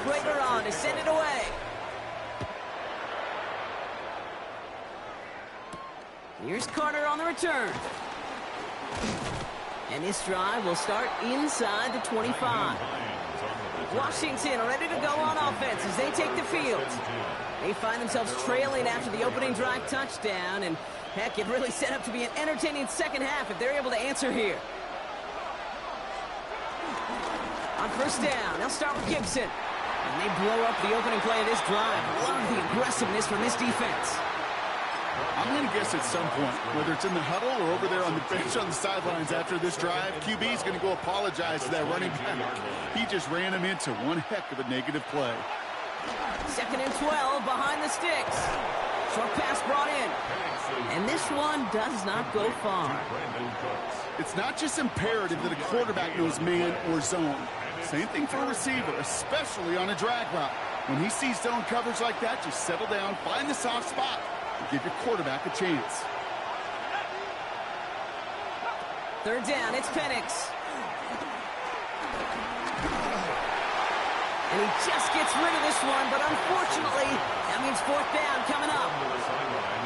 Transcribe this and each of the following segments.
Prater on to send it away. Here's Carter on the return. And this drive will start inside the 25. Washington ready to go on offense as they take the field. They find themselves trailing after the opening drive touchdown, and heck, it really set up to be an entertaining second half if they're able to answer here. On first down, they'll start with Gibson. And they blow up the opening play of this drive. Love the aggressiveness from this defense. I'm going to guess at some point, whether it's in the huddle or over there on the bench on the sidelines after this drive, QB is going to go apologize to that running back. He just ran him into one heck of a negative play. 2nd and 12 behind the sticks. Short pass brought in. And this one does not go far. It's not just imperative that a quarterback knows man or zone. Same thing for a receiver, especially on a drag route. When he sees zone coverage like that, just settle down, find the soft spot, and give your quarterback a chance. 3rd down, it's Penix. And he just gets rid of this one, but unfortunately, that means 4th down coming up.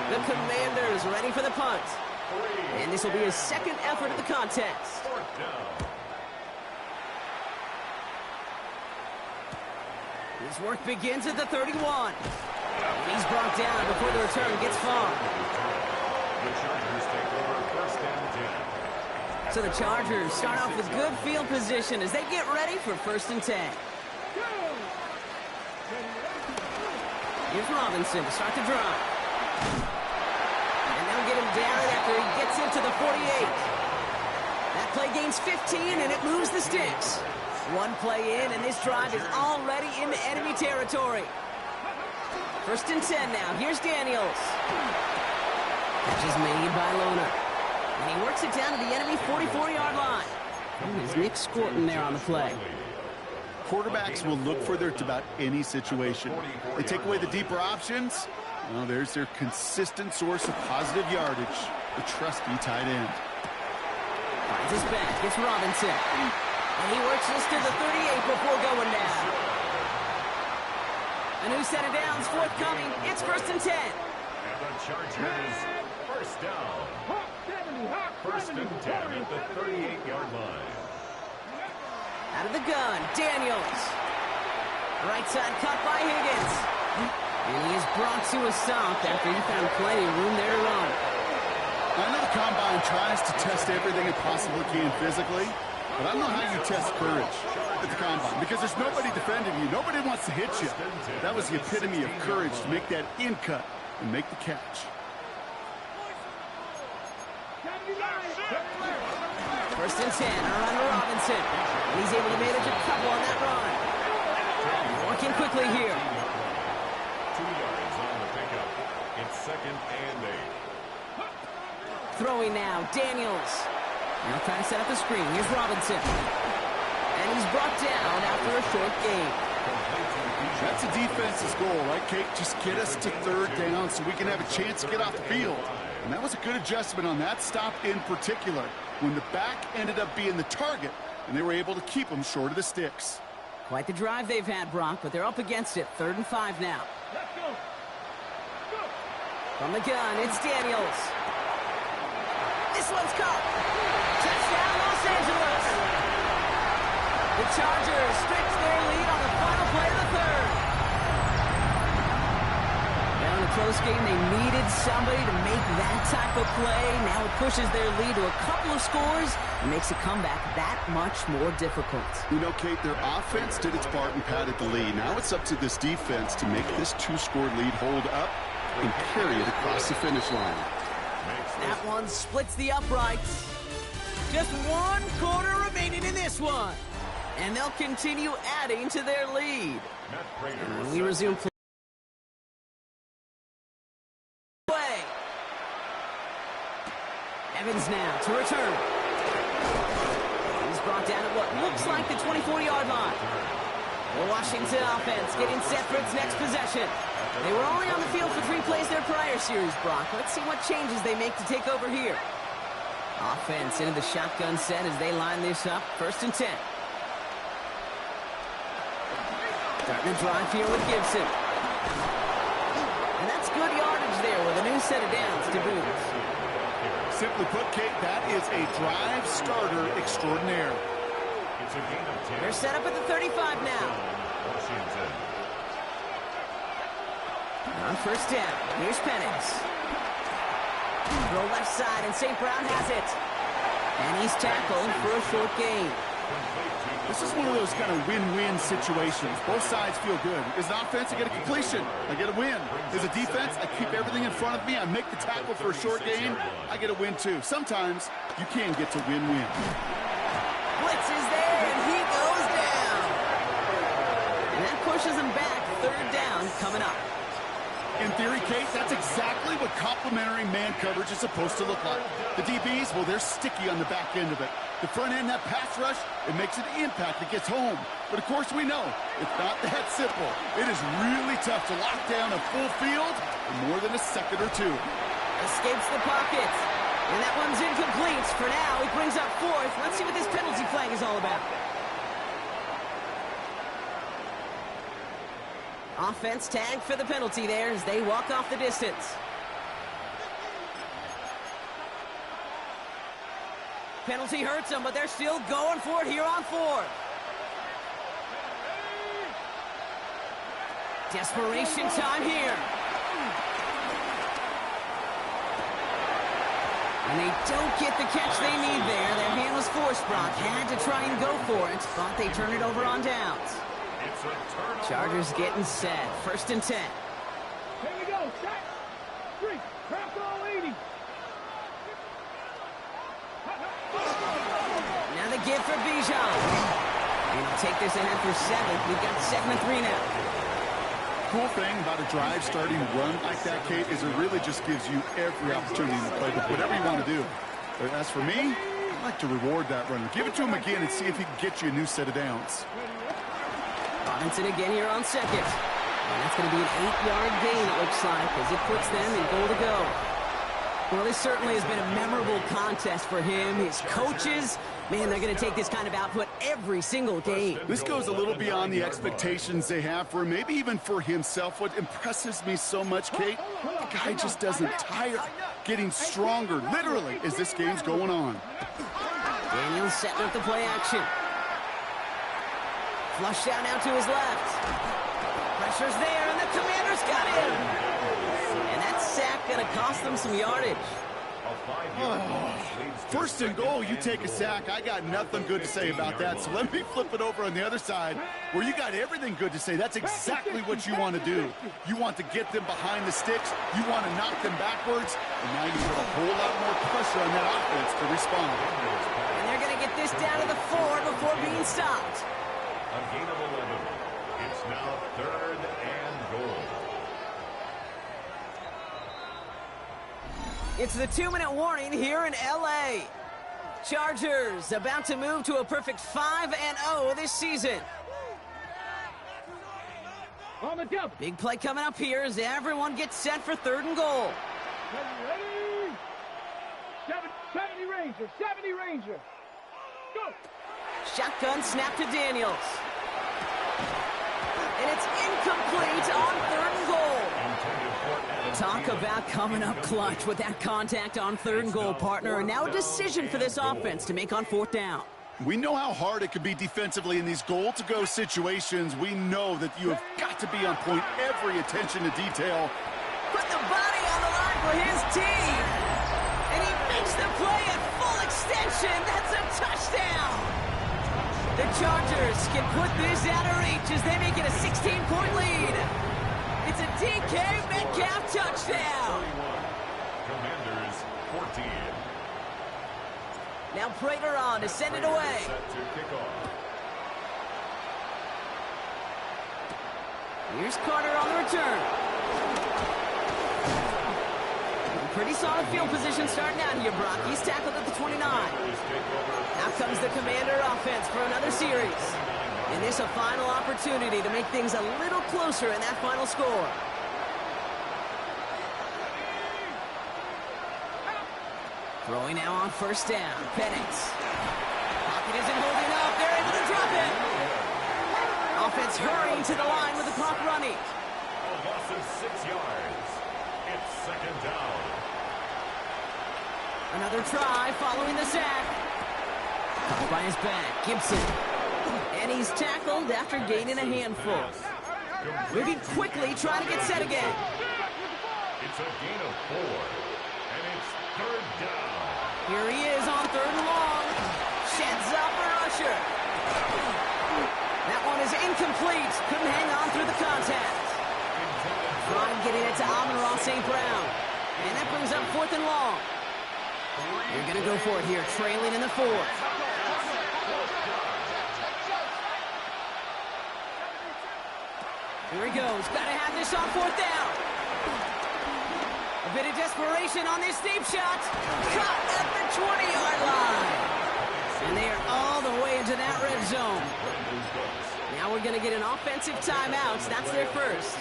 The Commanders ready for the punt. And this will be his 2nd effort of the contest. His work begins at the 31. He's brought down before the return gets far. So the Chargers start off with good field position as they get ready for 1st and 10. Here's Robinson to start the drive. And they'll get him down after he gets into the 48. That play gains 15, and it moves the sticks. One play in, and this drive is already into enemy territory. 1st and 10 now. Here's Daniels. Catch is made by Lohner. And he works it down to the enemy 44-yard line. There's Nick Scorton there on the play. Quarterbacks will look for just about any situation. They take away the deeper options. Well, there's their consistent source of positive yardage, the trusty tight end. Finds his back. It's Robinson. And he works this to the 38 before going down. A new set of downs forthcoming. It's 1st and 10. And the Chargers, 1st down. 1st and 10 at the 38-yard line. Out of the gun, Daniels. Right side cut by Higgins. And he is brought to a stop after he found plenty of room there to run. I know the Combine tries to test everything it possibly can physically, but I don't know how you test courage at the Combine because there's nobody defending you. Nobody wants to hit you. That was the epitome of courage to make that in cut and make the catch. 1st and 10, around to Robinson. And he's able to manage a couple on that run. Working quickly here. 2 yards on the pickup. It's 2nd and 8. Throwing now, Daniels. Now trying to set up the screen. Here's Robinson. And he's brought down after a short gain. That's a defense's goal, right, Kate? Just get us to 3rd down so we can have a chance to get off the field. And that was a good adjustment on that stop in particular, when the back ended up being the target, and they were able to keep them short of the sticks. Quite the drive they've had, Brock, but they're up against it. 3rd and 5 now. From the gun, it's Daniels. This one's caught. Touchdown, Los Angeles. The Chargers stretch their lead on the final play of the 3rd. Now in a close game, they needed somebody to make that type of play. Now it pushes their lead to a couple of scores and makes a comeback that much more difficult. You know, Kate, their offense did its part and padded the lead. Now it's up to this defense to make this 2-score lead hold up and carry it across the finish line. That one splits the uprights. Just 1 quarter remaining in this one. And they'll continue adding to their lead. And when we resume play. Evans now to return. He's brought down at what looks like the 24-yard line. The Washington offense getting set for its next possession. They were only on the field for 3 plays their prior series, Brock. Let's see what changes they make to take over here. Offense into the shotgun set as they line this up. 1st and 10. Starting to drive here with Gibson. And that's good yardage there with a new set of downs to boot. Simply put, Kate, that is a drive starter extraordinaire. It's a gain of 10. They're set up at the 35 now. Washington. On first down, here's Penix. Throw left side, and St. Brown has it. And he's tackled for a short gain. This is one of those kind of win-win situations. Both sides feel good. As an offense, I get a completion. I get a win. As a defense, I keep everything in front of me. I make the tackle for a short gain. I get a win, too. Sometimes you can get to win-win. Blitz is there, and he goes down. And that pushes him back. Third down coming up. In theory, Kate, that's exactly what complementary man coverage is supposed to look like. The DBs, well, they're sticky on the back end of it. The front end, that pass rush, it makes an impact. It gets home. But, of course, we know it's not that simple. It is really tough to lock down a full field in more than a second or two. Escapes the pocket. And that one's incomplete. For now, he brings up fourth. Let's see what this penalty flag is all about. Offense tagged for the penalty there as they walk off the distance. Penalty hurts them, but they're still going for it here on fourth. Desperation time here. And they don't get the catch they need there. Their hand was forced, Brock. Had to try and go for it, but they turn it over on downs. Chargers getting set. First and 10. Here we go. Set. 3. Crack all 80. Now the give for Bijan. And he'll take this ahead for 7. We've got 2nd and 3 now. Cool thing about a drive starting run like that, Kate, is it really just gives you every opportunity in the playbook, whatever you want to do. But as for me, I like to reward that runner. Give it to him again and see if he can get you a new set of downs. Robinson again here on second. And that's going to be an 8-yard gain, it looks like, as it puts them in goal to go. Well, this certainly has been a memorable contest for him. His coaches, man, they're going to take this kind of output every single game. This goes a little beyond the expectations they have for him, maybe even for himself. What impresses me so much, Kate, the guy just doesn't tire. Getting stronger, literally, as this game's going on. Daniels setting up the play action. Flush down now to his left. Pressure's there, and the Commanders got him. And that sack going to cost them some yardage. First and goal, you take a sack. I got nothing good to say about that. So let me flip it over on the other side where you got everything good to say. That's exactly what you want to do. You want to get them behind the sticks. You want to knock them backwards. And now you put a whole lot more pressure on that offense to respond. And they're going to get this down to the 4 before being stopped. A gain of 11. It's now 3rd and goal. It's the 2-minute warning here in L.A. Chargers about to move to a perfect 5-0 this season. On the jump. Big play coming up here as everyone gets set for 3rd and goal. Ready? 70 Ranger. 70 Ranger. Go. Shotgun snap to Daniels. And it's incomplete on 3rd and goal. Talk about coming up clutch with that contact on 3rd and goal, partner. And now a decision for this offense to make on 4th down. We know how hard it can be defensively in these goal-to-go situations. We know that you have got to be on point, every attention to detail. Put the body on the line for his team. And he makes the play at full extension. That's a touchdown. The Chargers can put this out of reach as they make it a 16-point lead. It's a DK Metcalf touchdown. Commanders 14. Now Prater on to send it away. Set to kick off. Here's Carter on the return. Pretty solid field position starting out here, Brock. He's tackled at the 29. Now comes the Commander offense for another series. And this a final opportunity to make things a little closer in that final score. Throwing now on first down. Penix. Pocket isn't holding up. They're able to drop it. Offense It's hurrying to the line with the clock running. A loss of 6 yards. It's second down. Another try following the sack. Caught by his back, Gibson. And he's tackled after gaining a handful. Moving quickly, trying to get set again. It's a gain of 4. And it's third down. Here he is on third and long. Sheds up a rusher. That one is incomplete. Couldn't hang on through the contact. Trying getting it to Amon-Ra St. Brown. And that brings up fourth and long. They're going to go for it here, trailing in the fourth. Here he goes. Got to have this on fourth down. A bit of desperation on this deep shot. Caught at the 20-yard line. And they are all the way into that red zone. Now we're going to get an offensive timeout. That's their first.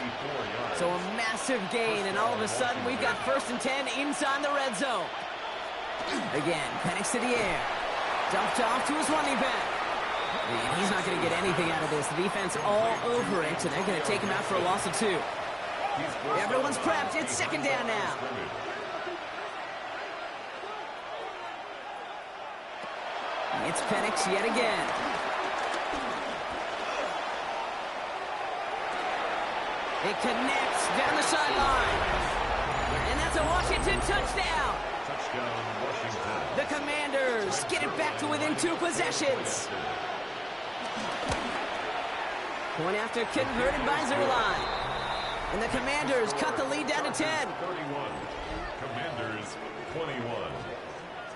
So a massive gain, and all of a sudden we've got 1st and 10 inside the red zone. Again, Penix to the air. Dumped off to his running back. And he's not going to get anything out of this. The defense all over it, and they're going to take him out for a loss of 2. Everyone's prepped. It's second down now. It's Penix yet again. It connects down the sideline. And that's a Washington touchdown. Touchdown, Washington. The Commanders get it back to within 2 possessions. Point after converted by Zuerlein. And the Commanders cut the lead down to 10. 31. Commanders 21.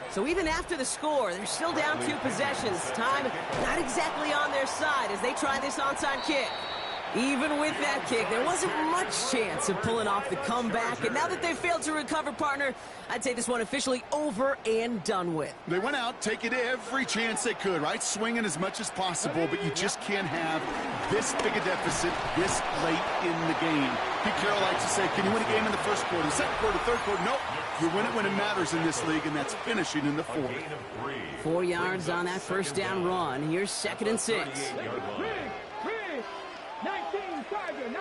So even after the score, they're still down 2 possessions. Time not exactly on their side as they try this onside kick. Even with that kick, there wasn't much chance of pulling off the comeback. And now that they've failed to recover, partner, I'd say this one officially over and done with. They went out taking every chance they could, right? Swinging as much as possible, but you just can't have this big a deficit this late in the game. Pete Carroll likes to say, can you win a game in the first quarter, second quarter, third quarter? Nope. You win it when it matters in this league, and that's finishing in the fourth. 4 yards on that first down run. Here's 2nd and 6. 19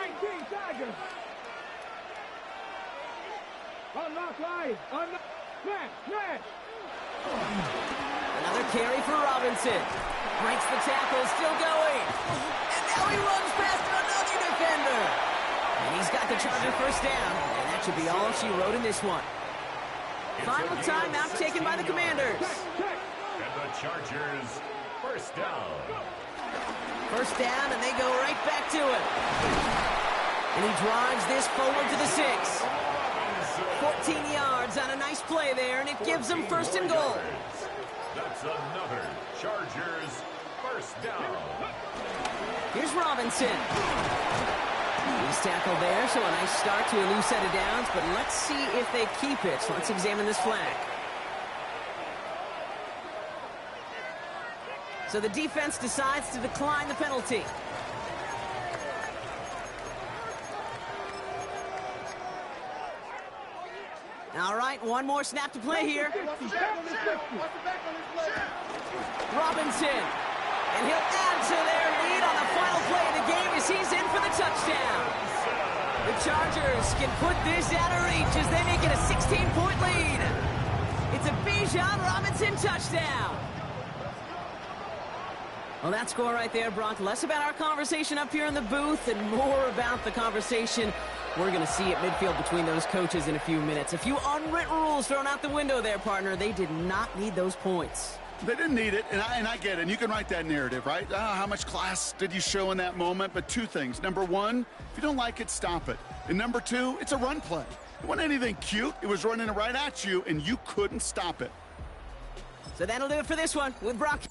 Tigers. Unlock line. Smash. Another carry for Robinson. Breaks the tackle, still going. And now he runs past another defender. And he's got the Charger first down. And that should be all she wrote in this one. Final timeout taken by the Commanders. And the Chargers first down. First down, and they go right back to it. And he drives this forward to the 6. 14 yards on a nice play there, and it gives them 1st and goal. That's another Chargers first down. Here's Robinson. He's tackled there, so a nice start to a new set of downs, but let's see if they keep it. So let's examine this flag. So the defense decides to decline the penalty. All right, one more snap to play here. Robinson. And he'll add to their lead on the final play of the game as he's in for the touchdown. The Chargers can put this out of reach as they make it a 16-point lead. It's a Bijan Robinson touchdown. Well, that score right there, Brock, less about our conversation up here in the booth and more about the conversation we're going to see at midfield between those coaches in a few minutes. A few unwritten rules thrown out the window there, partner. They did not need those points. They didn't need it, and I get it. And you can write that narrative, right? How much class did you show in that moment? But 2 things. Number 1, if you don't like it, stop it. And number 2, it's a run play. It wasn't anything cute. It was running right at you, and you couldn't stop it. So that'll do it for this one with Brock.